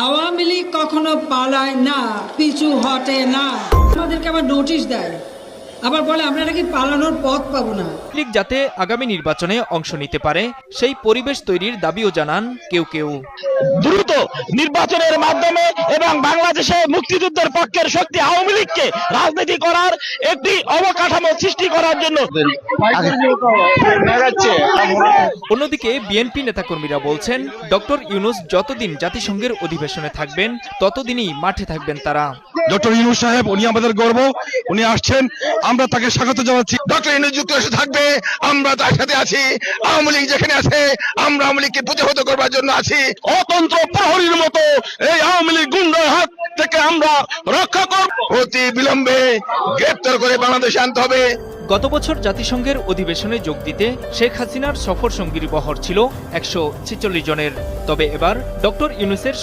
আওয়ামী লীগ কখনো পালায় না, পিছু হটে না। আমাদেরকে আবার নোটিশ দেয়, আবার বলে আমরা নাকি পালানোর পথ পাবো না। লীগ যাতে আগামী নির্বাচনে অংশ নিতে পারে সেই পরিবেশ তৈরির দাবিও জানান কেউ কেউ। দ্রুত নির্বাচনের মাধ্যমে এবং বাংলাদেশে মুক্তিযুদ্ধের পক্ষের শক্তি আওয়ামী লীগকে রাজনীতি করার একটি অবকাঠামো সৃষ্টি করার জন্য। অন্যদিকে বিএনপি নেতাকর্মীরা বলছেন, ডক্টর ইউনূস যতদিন জাতিসংঘের অধিবেশনে থাকবেন ততদিনই মাঠে থাকবেন তারা। ডক্টর ইউনূস সাহেব উনি আমাদের গর্ব, উনি আসছেন, আমরা তাকে স্বাগত জানাচ্ছি। ডক্টর ইউনূস যুক্তরাষ্ট্রে থাকবে, আমরা তার সাথে আছি। আওয়ামী লীগ যেখানে আছে আমরা আওয়ামী লীগকে প্রতিহত করবার জন্য আছি। অতন্ত্র প্রহরীর মতো এই আওয়ামী লীগ গুন্ডার হাত থেকে আমরা রক্ষা করব। অতি বিলম্বে গ্রেপ্তার করে বাংলাদেশে আনতে হবে। গত বছর জাতিসংঘের অধিবেশনে যোগ দিতে শেখ হাসিনার সফর সঙ্গীর বহর ছিল 146 জনের। তবে এবার ডক্টর ইউনূসের